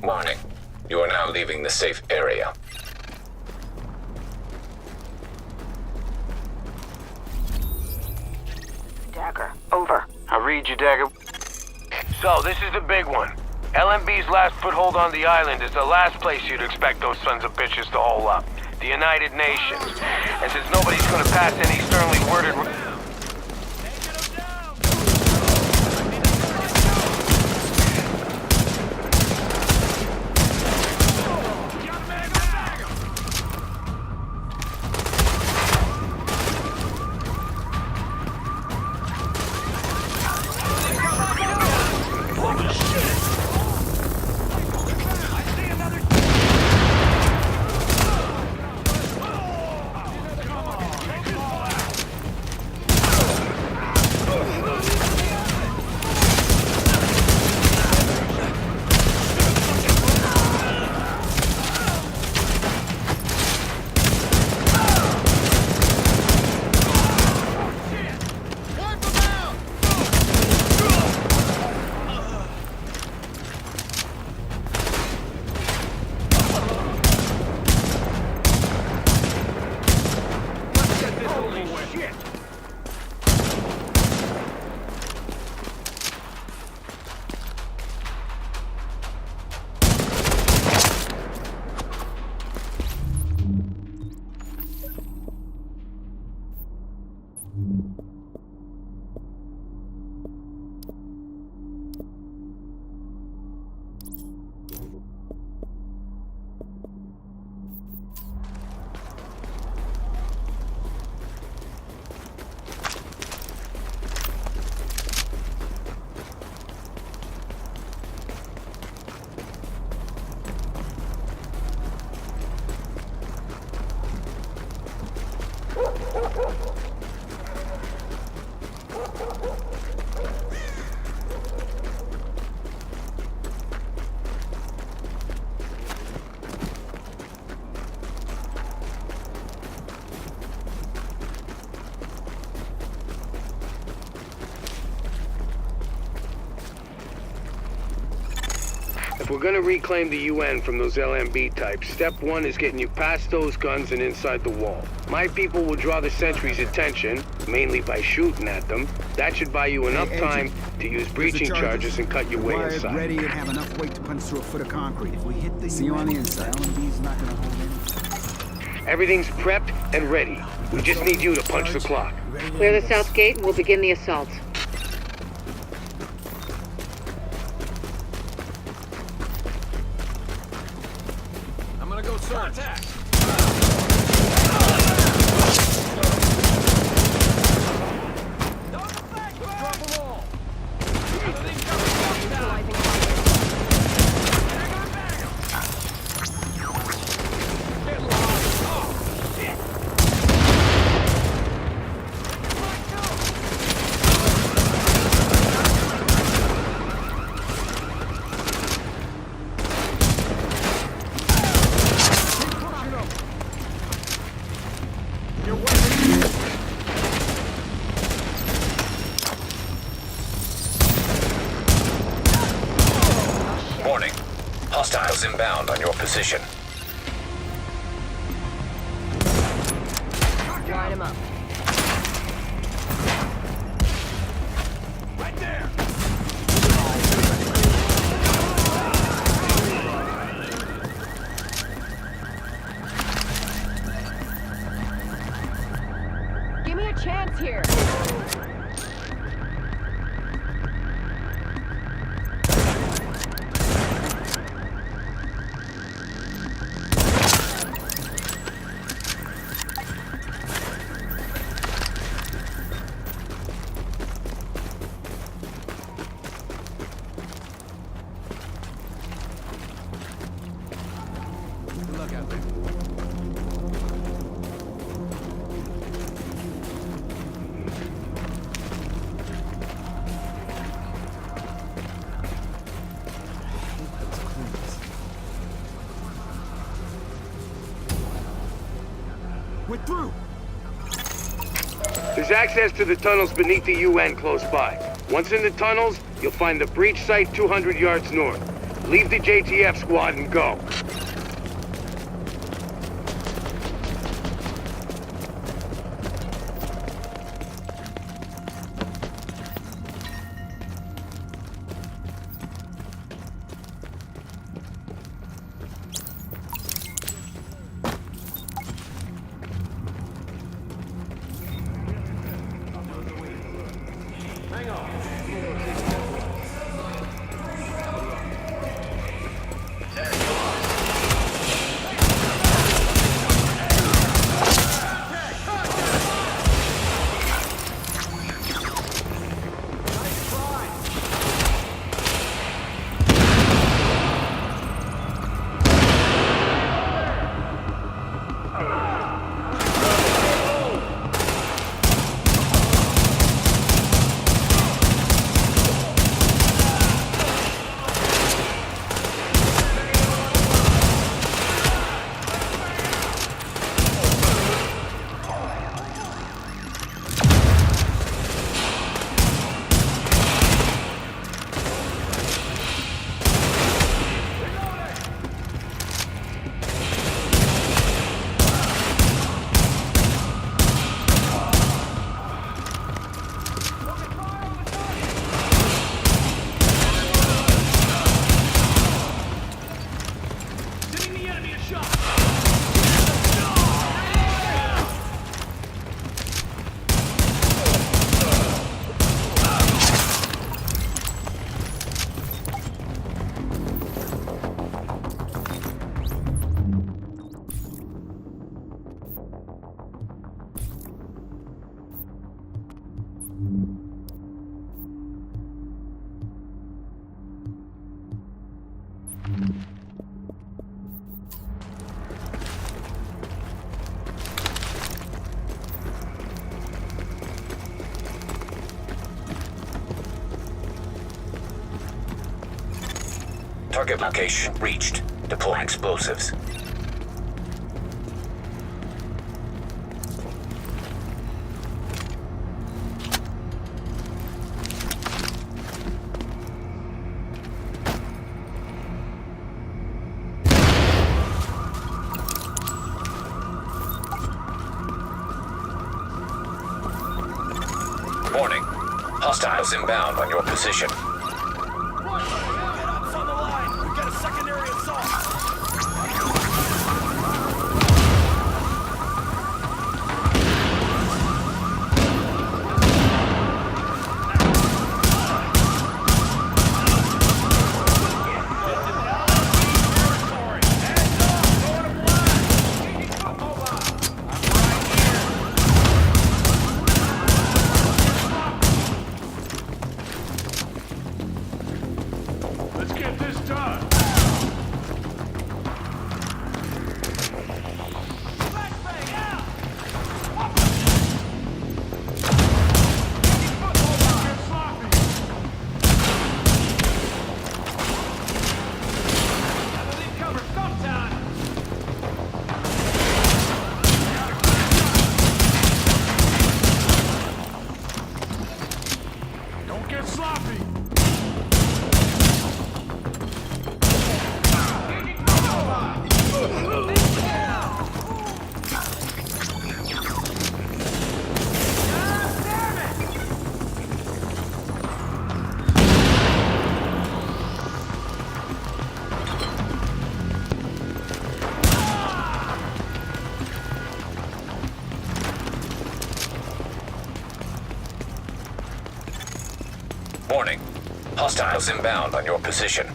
Warning. You are now leaving the safe area. Dagger, over. I read you, Dagger. So, this is the big one. LMB's last foothold on the island is the last place you'd expect those sons of bitches to hole up. The United Nations. And since nobody's gonna pass any sternly worded... If we're gonna reclaim the UN from those LMB types, step one is getting you past those guns and inside the wall. My people will draw the sentries' attention, mainly by shooting at them. That should buy you enough time to use breaching charges and cut your way inside. Ready and have enough weight to punch through a foot of concrete. If we hit the see you on the inside. LMB's not gonna hold in. Everything's prepped and ready. We just need you to punch the clock. Clear the south gate and we'll begin the assault. Warning. Hostiles inbound on your position. Line him up. Right there! Give me a chance here. We're through! There's access to the tunnels beneath the UN close by. Once in the tunnels, you'll find the breach site 200 yards north. Leave the JTF squad and go. Target location reached. Deploying explosives. Warning. Hostiles inbound on your position. Let's get this done. Don't get sloppy. Warning. Hostiles inbound on your position.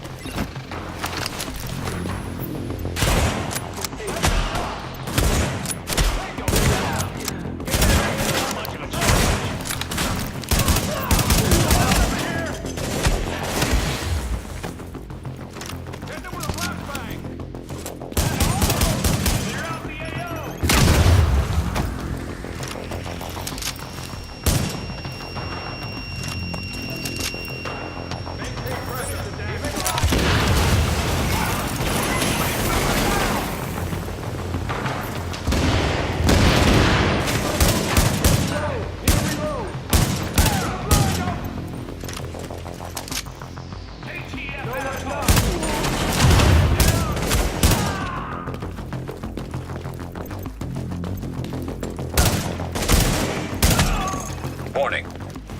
Warning.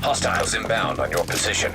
Hostiles inbound on your position.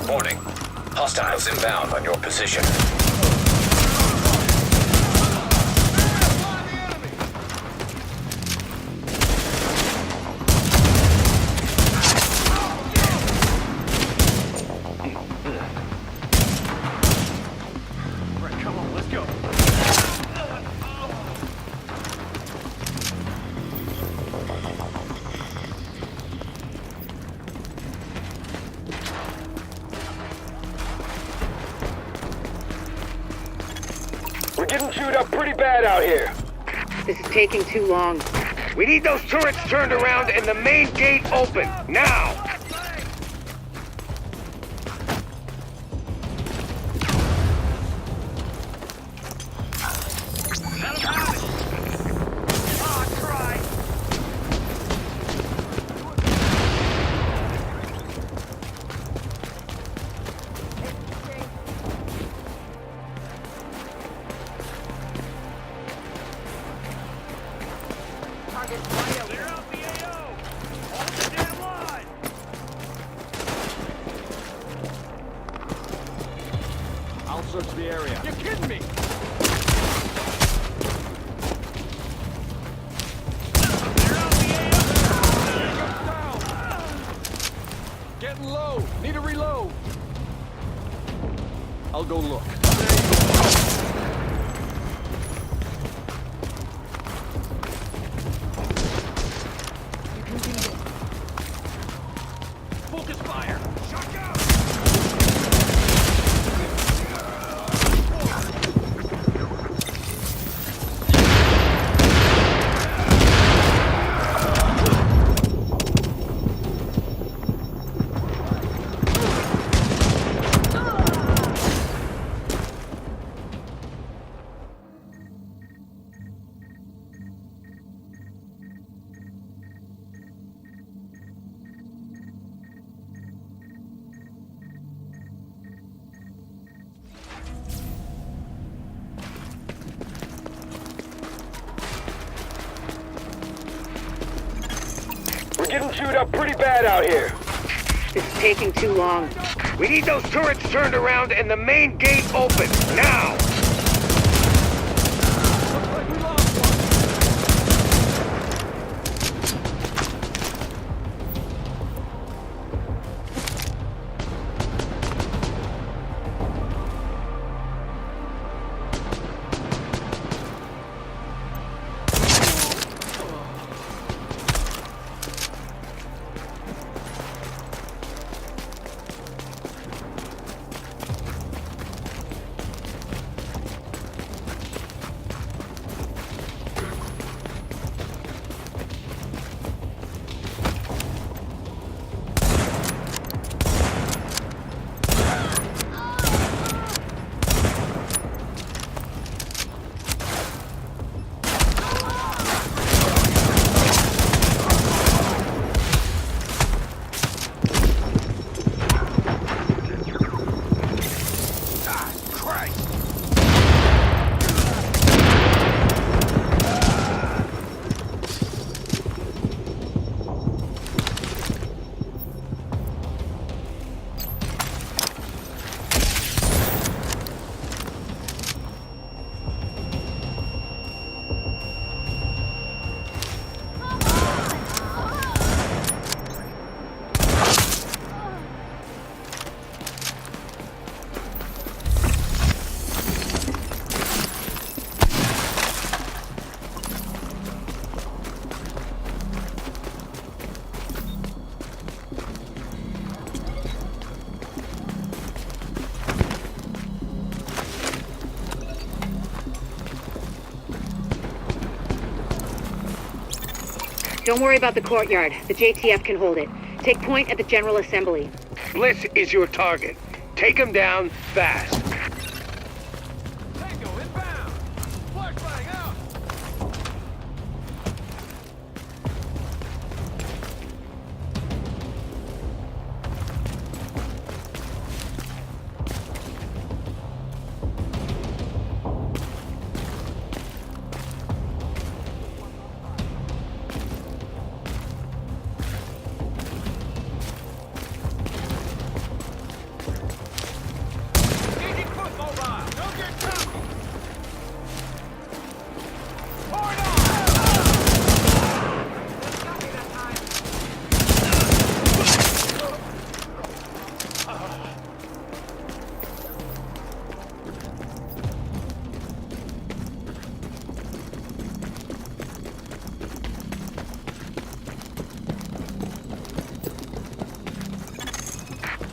Warning. Hostiles inbound on your position. We're getting chewed up pretty bad out here. This is taking too long. We need those turrets turned around and the main gate open, now! I'll search the area. You're kidding me! Getting low. Need a reload. I'll go look. Focus fire! Shotgun! We're getting chewed up pretty bad out here. This is taking too long. We need those turrets turned around and the main gate open, now! Don't worry about the courtyard. The JTF can hold it. Take point at the General Assembly. Bliss is your target. Take him down fast. Tango inbound! Flashbang out!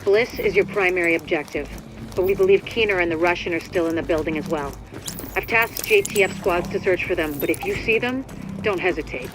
Bliss is your primary objective, but we believe Keener and the Russian are still in the building as well. I've tasked JTF squads to search for them, but if you see them, don't hesitate.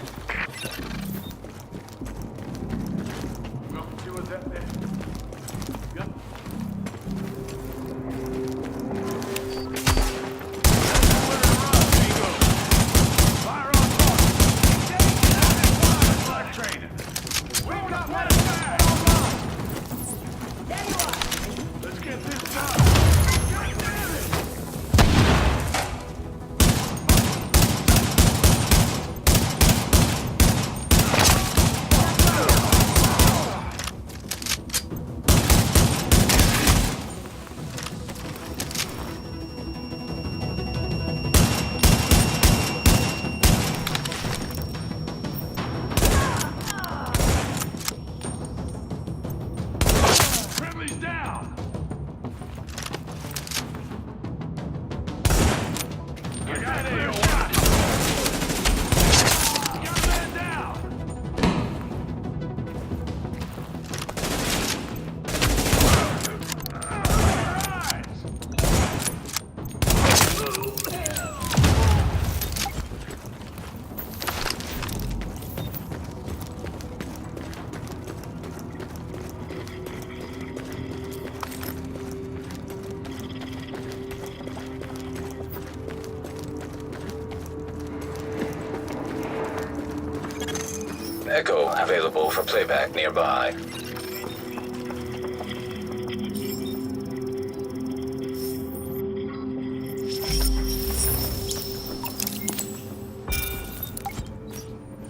Echo available for playback nearby.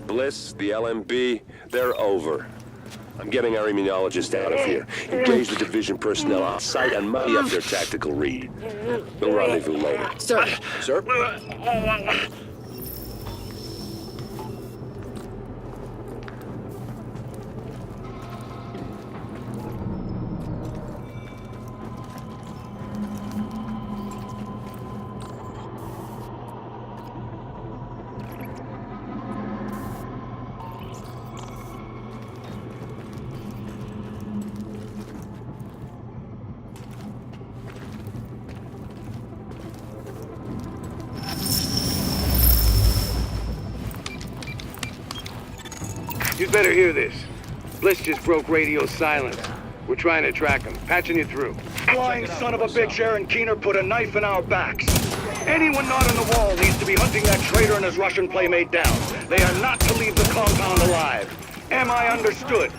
Bliss, the LMB, they're over. I'm getting our immunologist out of here. Engage the division personnel on site and muddy up their tactical read. We'll rendezvous later. Sir. Sir? You'd better hear this. Bliss just broke radio silence. We're trying to track him. Patching you through. Flying son of a bitch, Aaron Keener put a knife in our backs. Anyone not on the wall needs to be hunting that traitor and his Russian playmate down. They are not to leave the compound alive. Am I understood?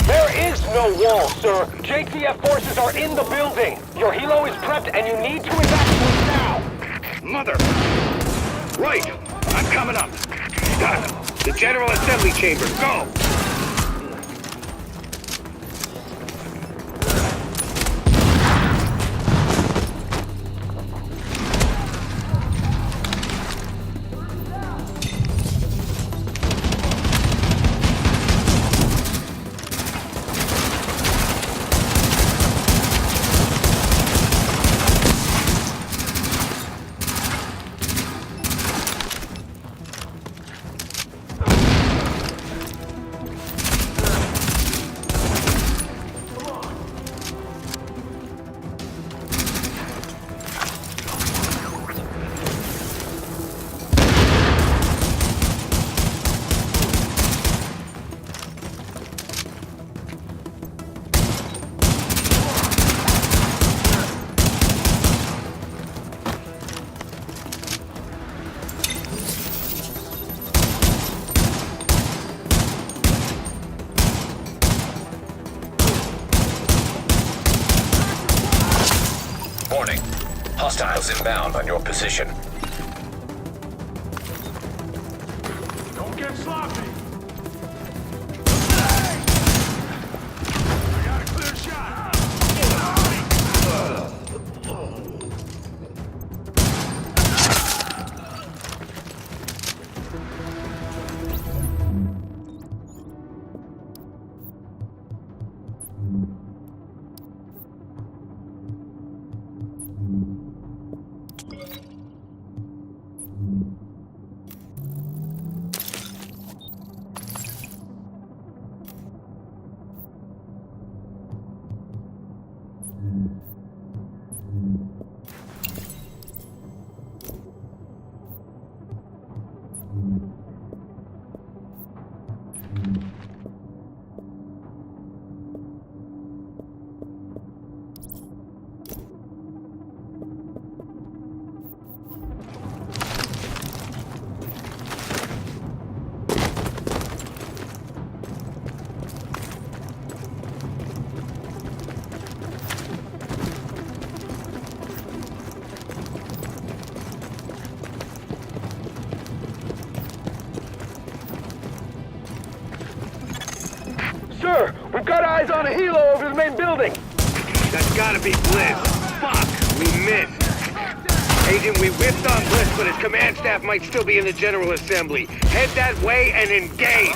There is no wall, sir. JTF forces are in the building. Your helo is prepped and you need to evacuate now. Mother! Right! I'm coming up. Got him. The General Assembly Chamber. Go! Hostiles inbound on your position. Don't get sloppy. I got a clear shot. Sir, we've got eyes on a helo over the main building. That's gotta be Bliss. Fuck, we missed. Agent, we whipped on Bliss, but his command staff might still be in the General Assembly. Head that way and engage.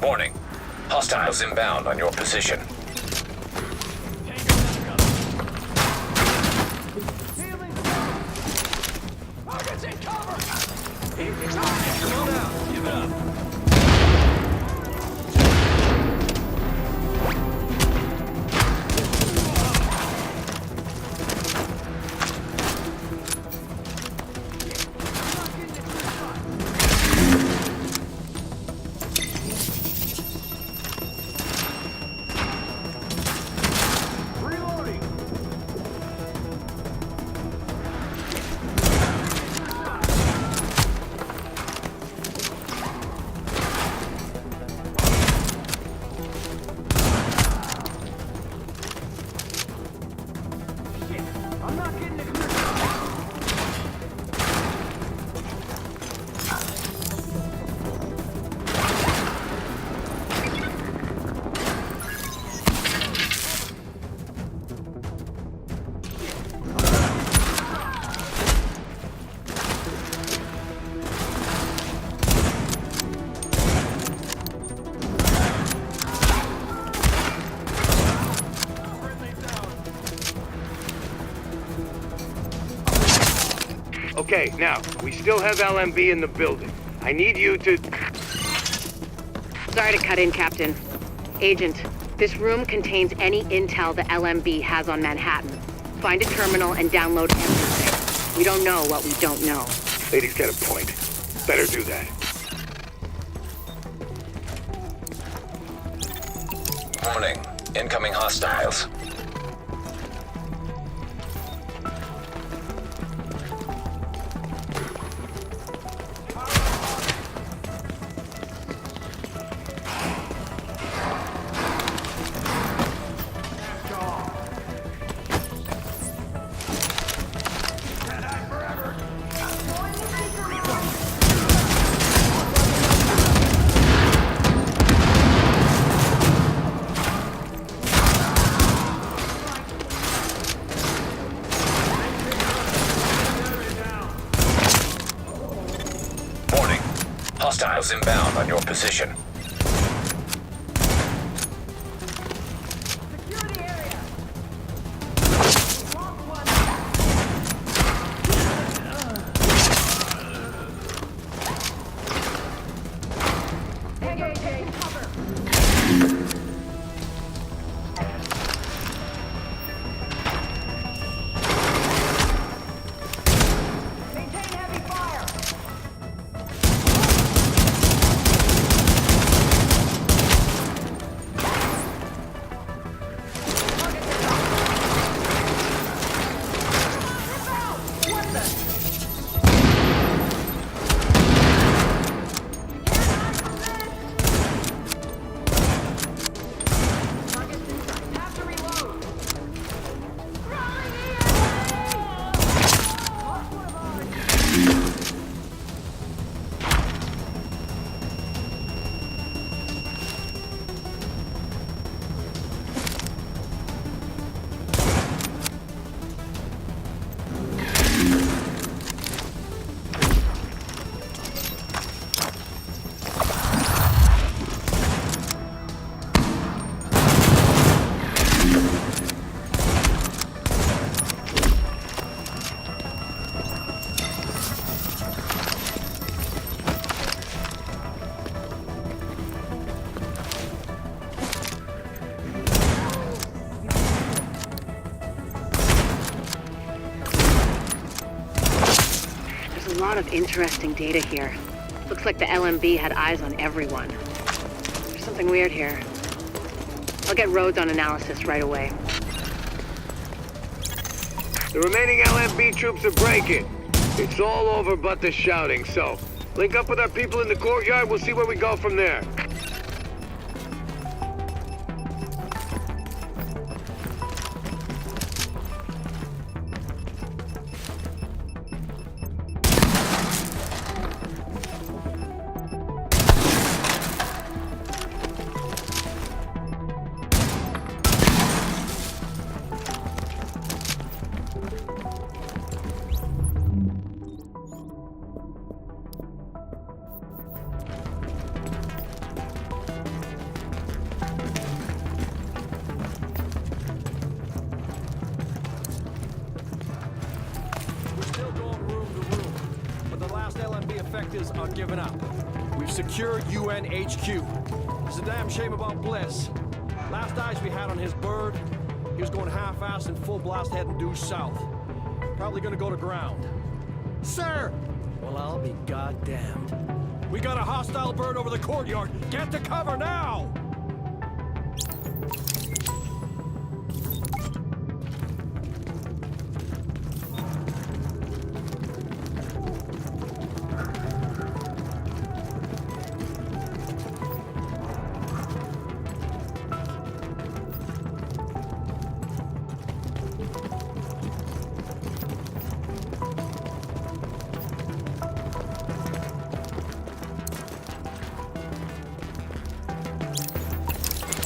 Warning. Hostiles inbound on your position. Okay, now, we still have LMB in the building. I need you to... Sorry to cut in, Captain. Agent, this room contains any intel the LMB has on Manhattan. Find a terminal and download everything. We don't know what we don't know. Lady's got a point. Better do that. Warning. Incoming hostiles. position. A lot of interesting data here. Looks like the LMB had eyes on everyone. There's something weird here. I'll get Rhodes on analysis right away. The remaining LMB troops are breaking. It's all over but the shouting, so link up with our people in the courtyard, we'll see where we go from there. Effectors are giving up. We've secured UN HQ. It's a damn shame about Bliss. Last eyes we had on his bird, he was going half-assed and full blast heading due south. Probably gonna go to ground. Sir! Well, I'll be goddamned. We got a hostile bird over the courtyard. Get to cover now!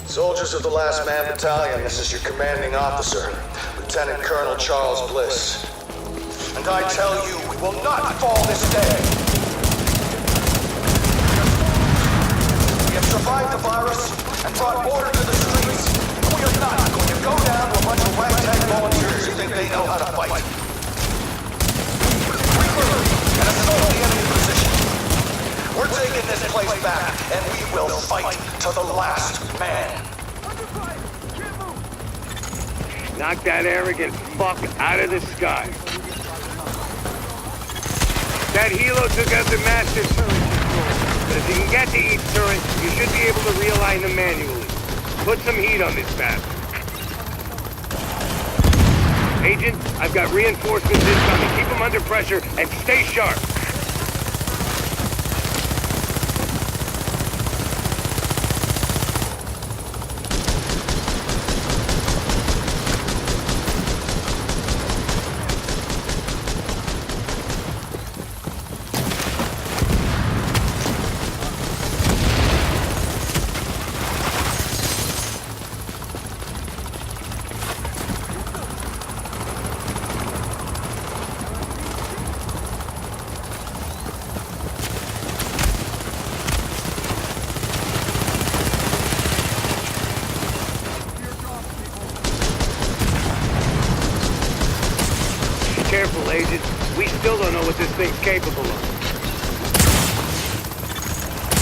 Soldiers of the Last Man Battalion, this is your commanding officer, Lieutenant Colonel Charles Bliss. And I tell you, we will not fall this day! We have survived the virus and brought order to the streets, but we are not going to go down to a bunch of ragtag volunteers who think they know how to fight. Regroup and assault the enemy position. We're taking this place back, and we will fight to the last man. Knock that arrogant fuck out of the sky. That helo took out the master turret control. But if you can get to each turret, you should be able to realign them manually. Put some heat on this bastard. Agent, I've got reinforcements incoming. Keep them under pressure and stay sharp. careful, Agent. We still don't know what this thing's capable of.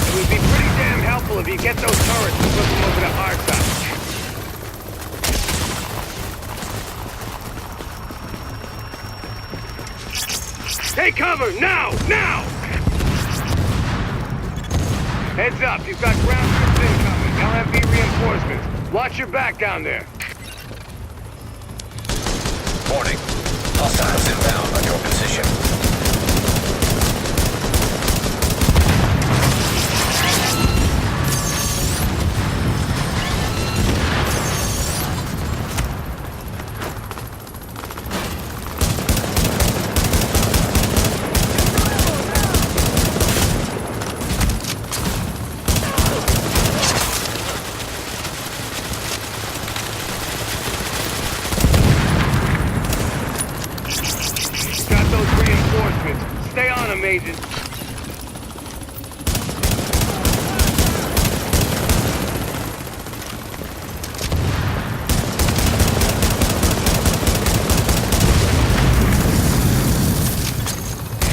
It would be pretty damn helpful if you get those turrets and flip them over to our side. Take cover, now! Now! Heads up, you've got ground troops incoming. LMB reinforcements. Watch your back down there. Warning. Hostiles inbound on your position. Stay on him, Agent.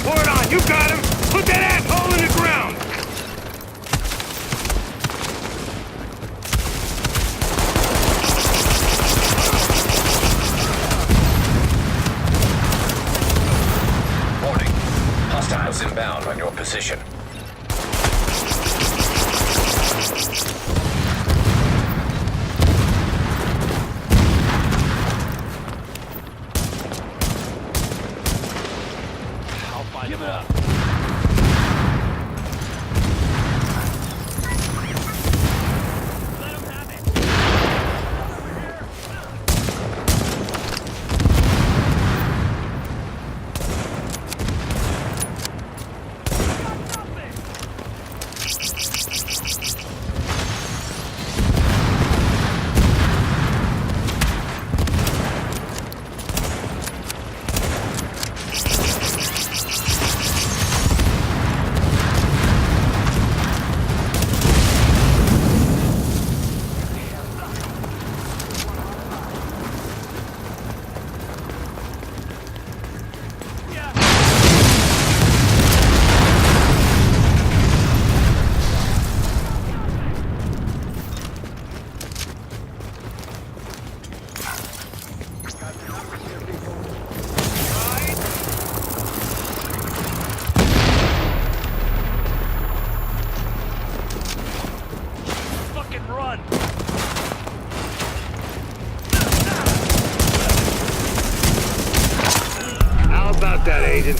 Pour it on, you got him! Put that asshole in the ground! Hostiles inbound on your position. I'll fight him up. Run! How about that, Agent?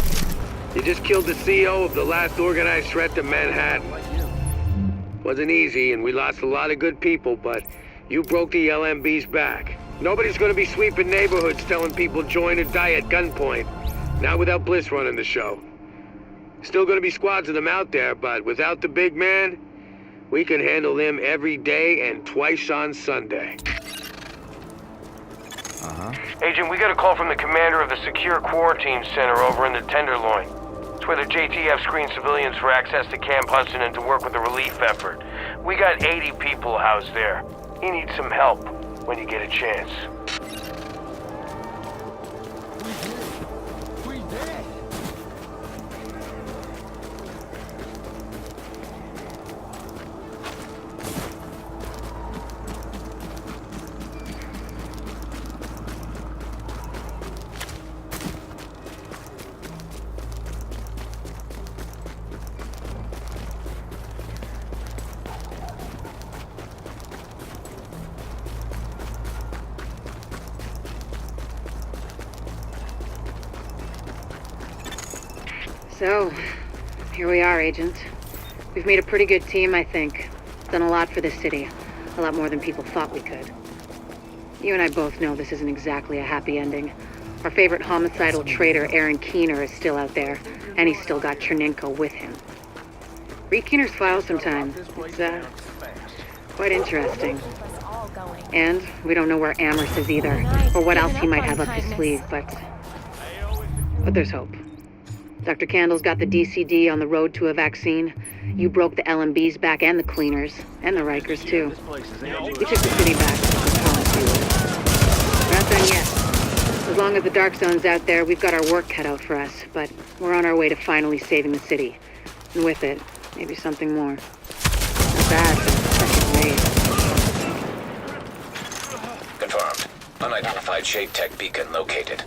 You just killed the CEO of the last organized threat to Manhattan. Wasn't easy, and we lost a lot of good people, but you broke the LMB's back. Nobody's gonna be sweeping neighborhoods telling people join or die at gunpoint. Not without Bliss running the show. Still gonna be squads of them out there, but without the big man, we can handle them every day and twice on Sunday. Agent, we got a call from the commander of the Secure Quarantine Center over in the Tenderloin. It's where the JTF screens civilians for access to Camp Hudson and to work with the relief effort. We got 80 people housed there. He needs some help when you get a chance. We did. So, here we are, Agent. We've made a pretty good team, I think. Done a lot for this city. A lot more than people thought we could. You and I both know this isn't exactly a happy ending. Our favorite homicidal traitor, Aaron Keener, is still out there, and he's still got Chernenko with him. Read Keener's file sometime. It's, quite interesting. And we don't know where Amherst is either, or what else he might have up his sleeve, but there's hope. Dr. Candle's got the DCD on the road to a vaccine. You broke the LMB's back and the cleaners, and the Rikers too. We took the city back. We're not done yet. As long as the Dark Zone's out there, we've got our work cut out for us, but we're on our way to finally saving the city. And with it, maybe something more. Not bad for the second raid. Confirmed. Unidentified Shade Tech beacon located.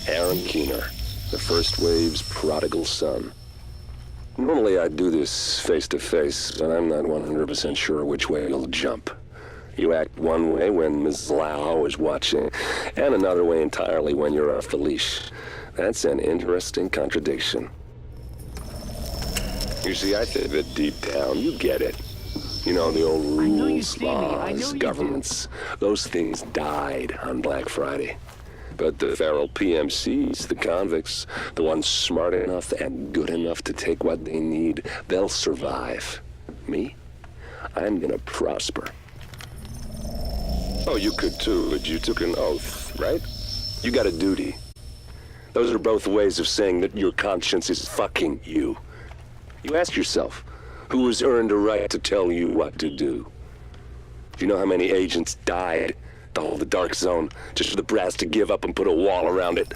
Aaron Keener, the First Wave's prodigal son. Normally I'd do this face-to-face, but I'm not 100% sure which way you'll jump. You act one way when Ms. Lau is watching, and another way entirely when you're off the leash. That's an interesting contradiction. You see, I think that deep down, you get it. You know, the old rules, laws, governments, those things died on Black Friday. But the feral PMCs, the convicts, the ones smart enough and good enough to take what they need, they'll survive. Me? I'm gonna prosper. Oh, you could too, but you took an oath, right? You got a duty. Those are both ways of saying that your conscience is fucking you. You ask yourself, who has earned a right to tell you what to do? Do you know how many agents died to hold the Dark Zone just for the brass to give up and put a wall around it?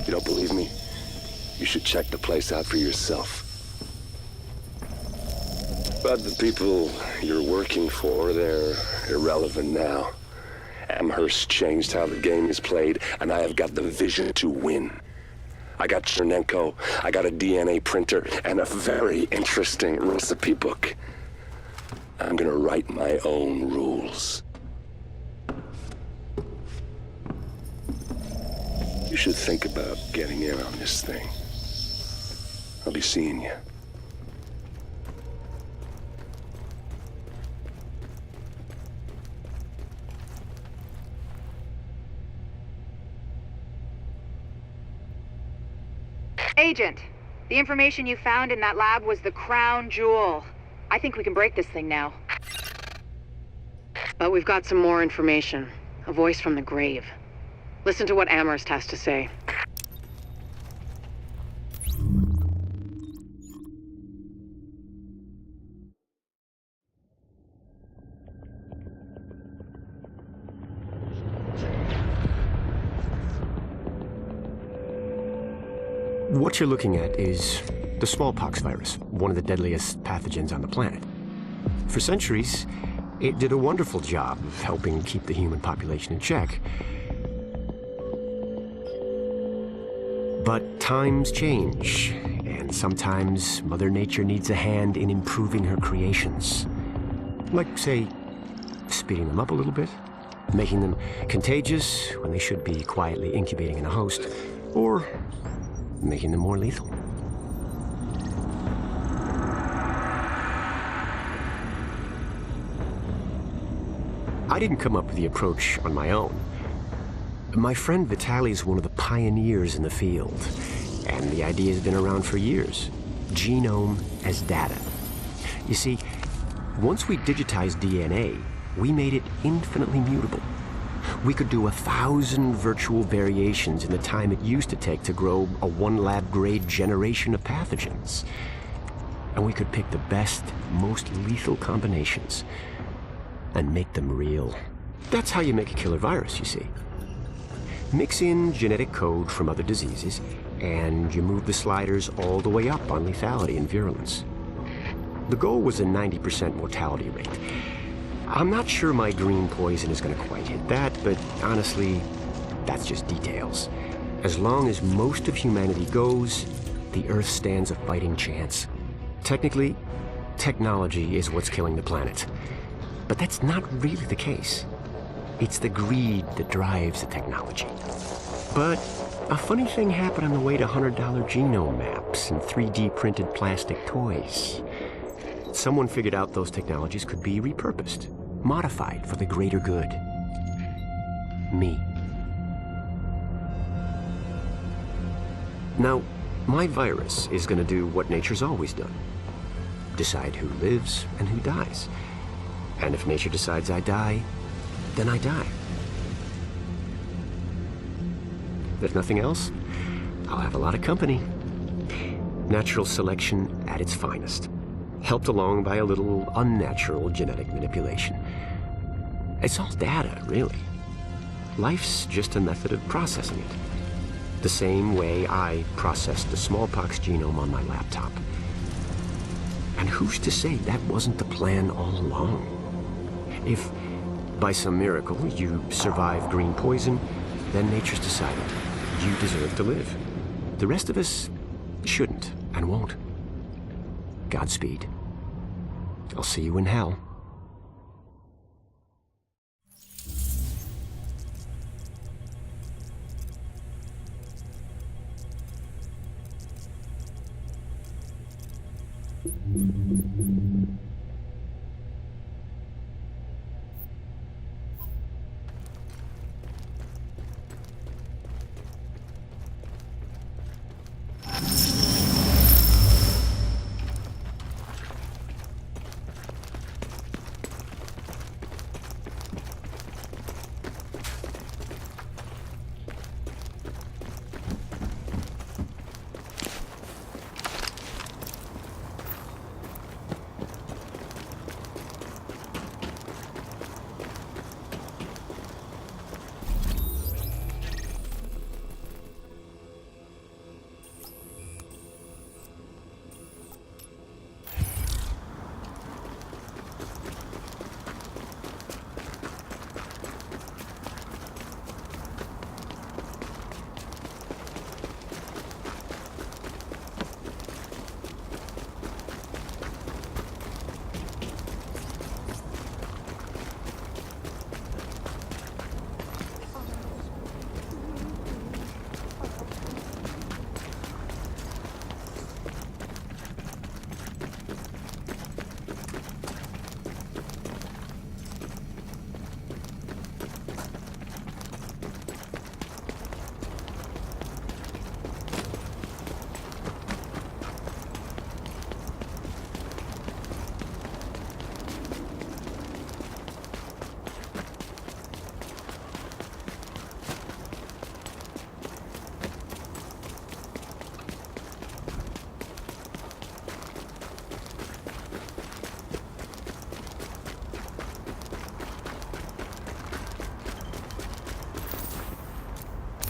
You don't believe me? You should check the place out for yourself. But the people you're working for, they're irrelevant now. Amherst changed how the game is played, and I have got the vision to win. I got Chernenko, I got a DNA printer, and a very interesting recipe book. I'm gonna write my own rules. You should think about getting in on this thing. I'll be seeing you. Agent, the information you found in that lab was the crown jewel. I think we can break this thing now. But we've got some more information. A voice from the grave. Listen to what Amherst has to say. What you're looking at is the smallpox virus, one of the deadliest pathogens on the planet. For centuries, it did a wonderful job of helping keep the human population in check. But times change, and sometimes Mother Nature needs a hand in improving her creations. Like, say, speeding them up a little bit, making them contagious when they should be quietly incubating in a host, or making them more lethal. I didn't come up with the approach on my own. My friend Vitaly is one of the pioneers in the field, and the idea has been around for years. Genome as data. You see, once we digitized DNA, we made it infinitely mutable. We could do 1,000 virtual variations in the time it used to take to grow a 1 lab-grade generation of pathogens. And we could pick the best, most lethal combinations and make them real. That's how you make a killer virus, you see. Mix in genetic code from other diseases, and you move the sliders all the way up on lethality and virulence. The goal was a 90% mortality rate. I'm not sure my green poison is going to quite hit that, but honestly, that's just details. As long as most of humanity goes, the Earth stands a fighting chance. Technically, technology is what's killing the planet. But that's not really the case. It's the greed that drives the technology. But a funny thing happened on the way to $100 genome maps and 3D printed plastic toys. Someone figured out those technologies could be repurposed, modified for the greater good. Me. Now, my virus is going to do what nature's always done. Decide who lives and who dies. And if nature decides I die, then I die. If nothing else, I'll have a lot of company. Natural selection at its finest, helped along by a little unnatural genetic manipulation. It's all data, really. Life's just a method of processing it. The same way I processed the smallpox genome on my laptop. And who's to say that wasn't the plan all along? If, by some miracle, you survive green poison, then nature's decided you deserve to live. The rest of us shouldn't and won't. Godspeed. I'll see you in hell.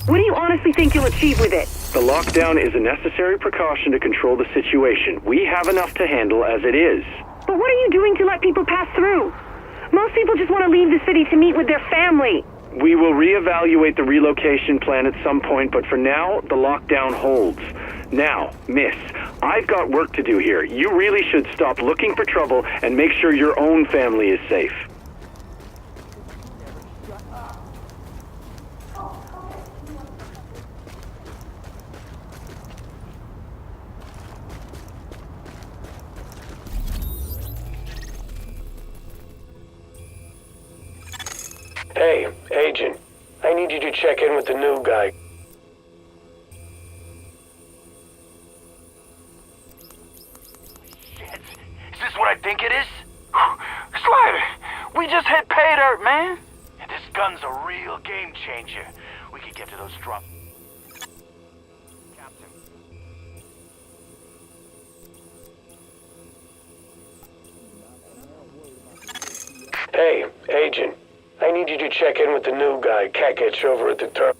What do you honestly think you'll achieve with it? The lockdown is a necessary precaution to control the situation. We have enough to handle as it is. But what are you doing to let people pass through? Most people just want to leave the city to meet with their family. We will reevaluate the relocation plan at some point, but for now, the lockdown holds. Now, miss, I've got work to do here. You really should stop looking for trouble and make sure your own family is safe. Hey, Agent. I need you to check in with the new guy. Shit. Is this what I think it is? Slider, we just hit pay dirt, man. And this gun's a real game changer. We could get to those drop. Captain. Hey, Agent. I need you to check in with the new guy, Kakich, over at the terminal.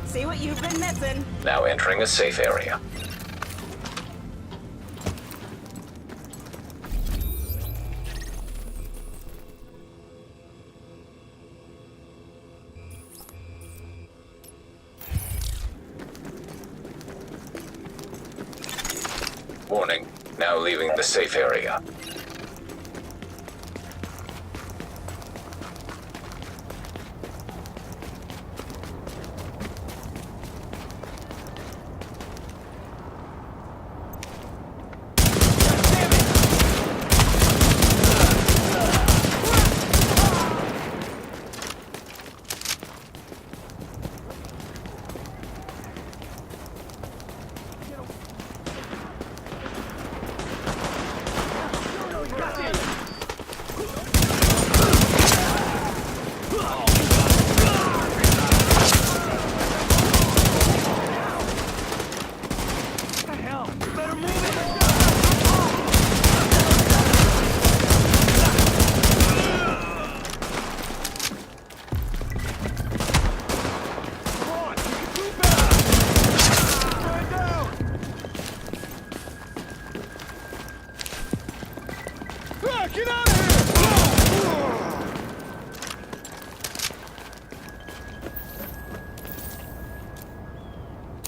See what you've been missing. Now entering a safe area. Warning, now leaving the safe area.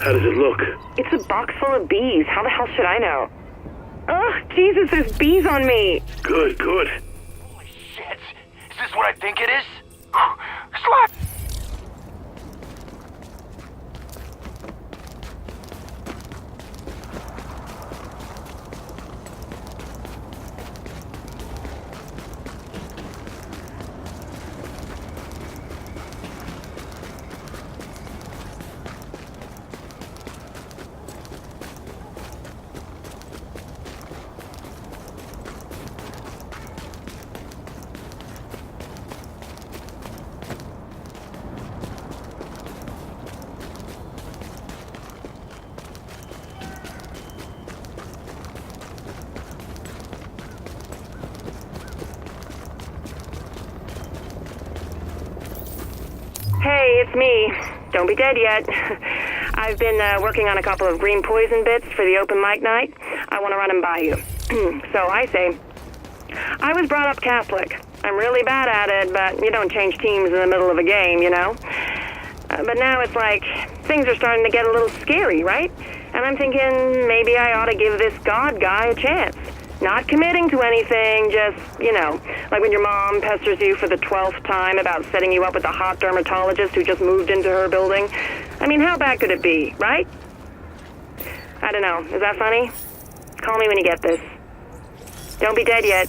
How does it look? It's a box full of bees. How the hell should I know? Ugh, Jesus, there's bees on me. Good, good. Holy shit. Is this what I think it is? Slap! Hey, it's me. Don't be dead yet. I've been working on a couple of green poison bits for the open mic night. I want to run them by you. So I say, I was brought up Catholic. I'm really bad at it, but you don't change teams in the middle of a game, you know? But now it's like, things are starting to get a little scary, right? And I'm thinking maybe I ought to give this God guy a chance. Not committing to anything, just, you know, like when your mom pesters you for the 12th time about setting you up with a hot dermatologist who just moved into her building. I mean, how bad could it be, right? I don't know. Is that funny? Call me when you get this. Don't be dead yet.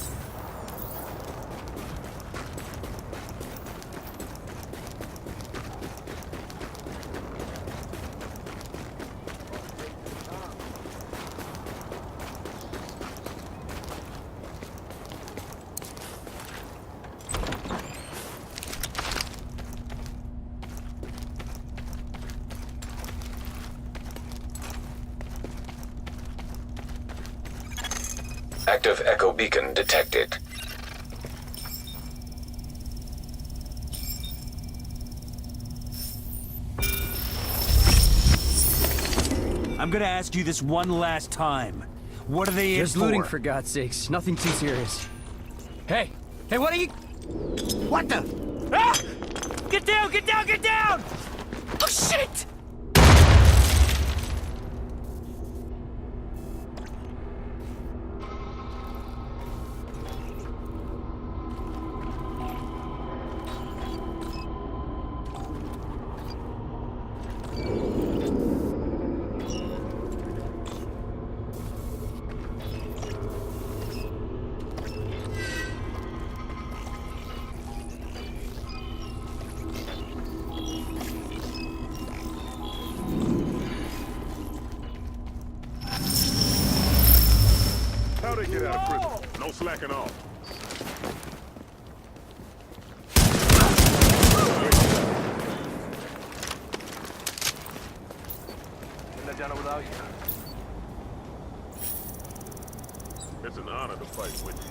Active echo beacon detected. I'm gonna ask you this one last time. What are they in Just looting, for God's sakes. Nothing too serious. Hey! Hey, what are you... What the... Ah! Get down! Get down! Get down! Oh, shit! How they get out of prison? No slacking off. It's an honor to fight with you.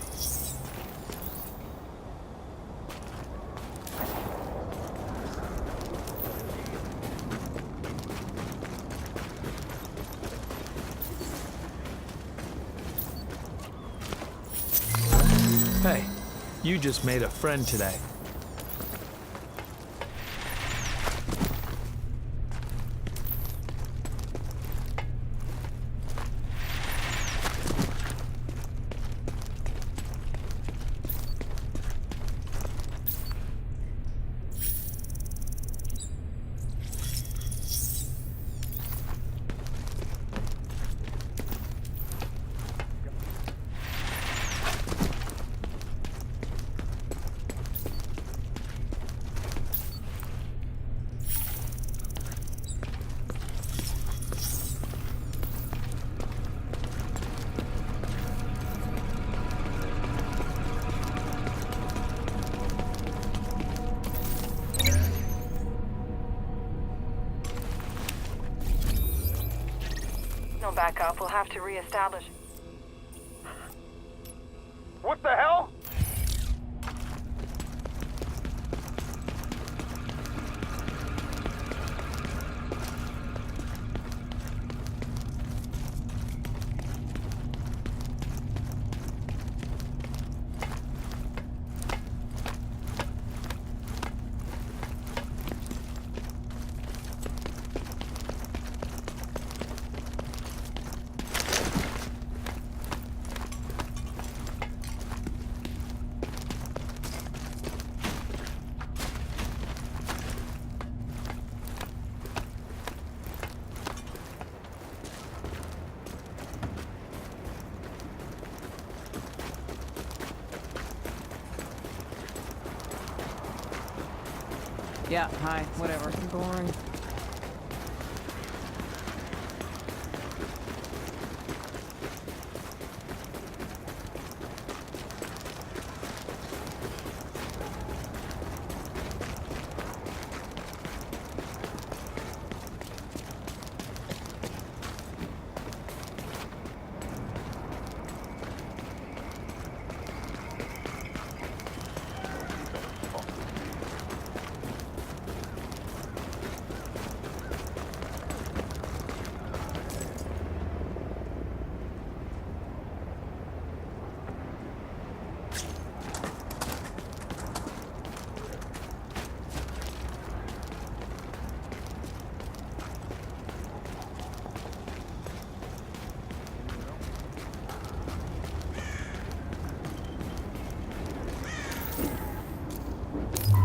Hey, you just made a friend today. No backup. We'll have to reestablish. What the hell? Yeah, hi, whatever. Boring.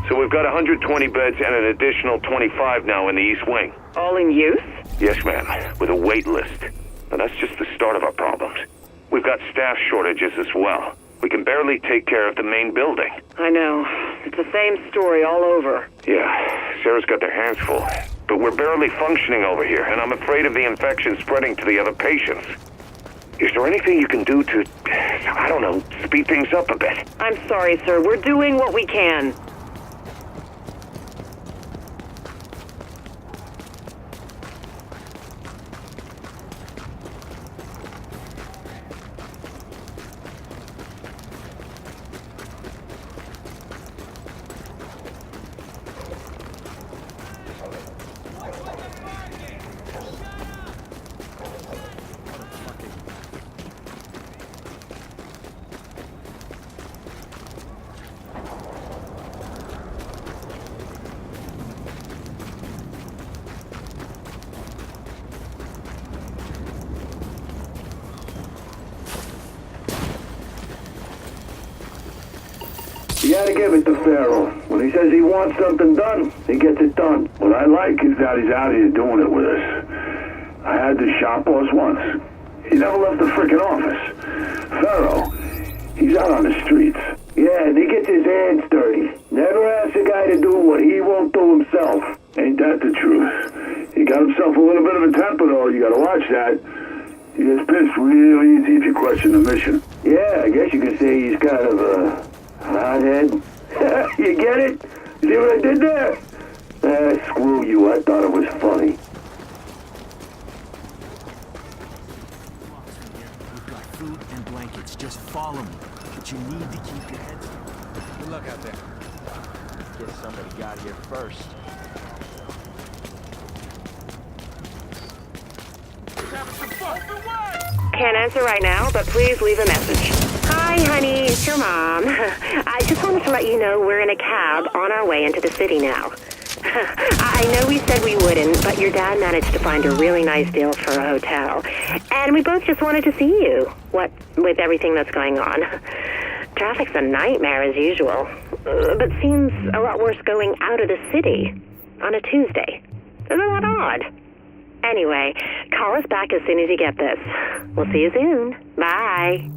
So we've got 120 beds and an additional 25 now in the East Wing. All in use? Yes, ma'am, with a wait list. But that's just the start of our problems. We've got staff shortages as well. We can barely take care of the main building. I know. It's the same story all over. Yeah, Sarah's got their hands full. But we're barely functioning over here, and I'm afraid of the infection spreading to the other patients. Is there anything you can do to, I don't know, speed things up a bit? I'm sorry, sir. We're doing what we can. You gotta give it to Pharaoh. When he says he wants something done, he gets it done. What I like is that he's out here doing it with us. I had this shop boss once. He never left the frickin' office. Pharaoh, he's out on the streets. Yeah, and he gets his hands dirty. Never asks a guy to do what he won't do himself. Ain't that the truth? He got himself a little bit of a temper, though. You gotta watch that. He gets pissed real easy if you question the mission. Yeah, I guess you could say he's kind of a hothead. You get it? See what I did there? Screw you. I thought it was funny. We've got food and blankets. Just follow me. But you need to keep your heads down. Good luck out there. Guess somebody got here first. Can't answer right now, but please leave a message. Hi, honey, it's your mom. I just wanted to let you know we're in a cab on our way into the city now. I know we said we wouldn't, but your dad managed to find a really nice deal for a hotel. And we both just wanted to see you, what with everything that's going on. Traffic's a nightmare as usual, but seems a lot worse going out of the city on a Tuesday. Isn't that odd? Anyway, call us back as soon as you get this. We'll see you soon. Bye.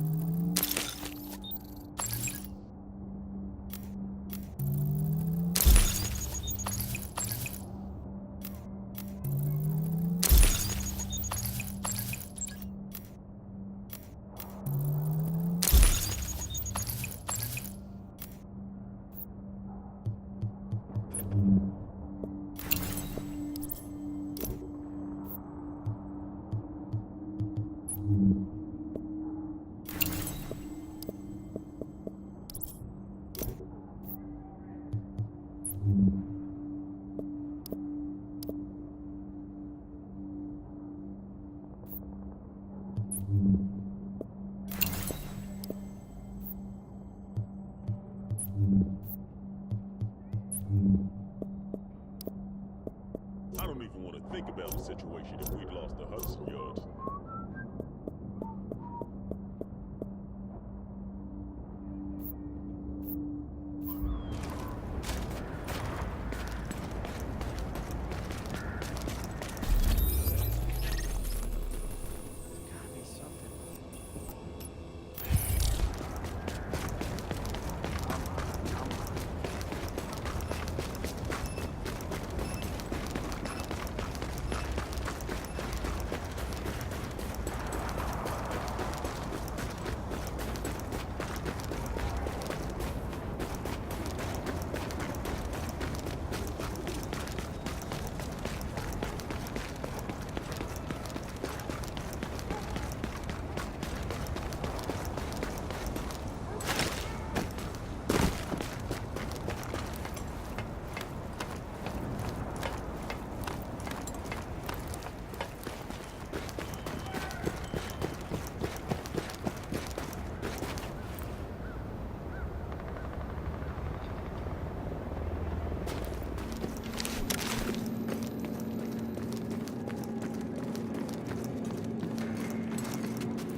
I don't even want to think about the situation if we'd lost the Hudson Yards.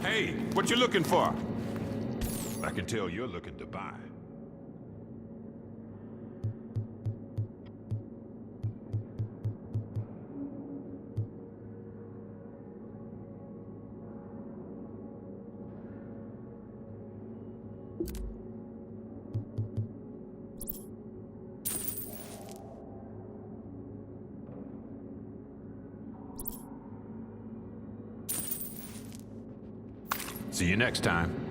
Hey, what you looking for? I can tell you're looking to buy. See you next time.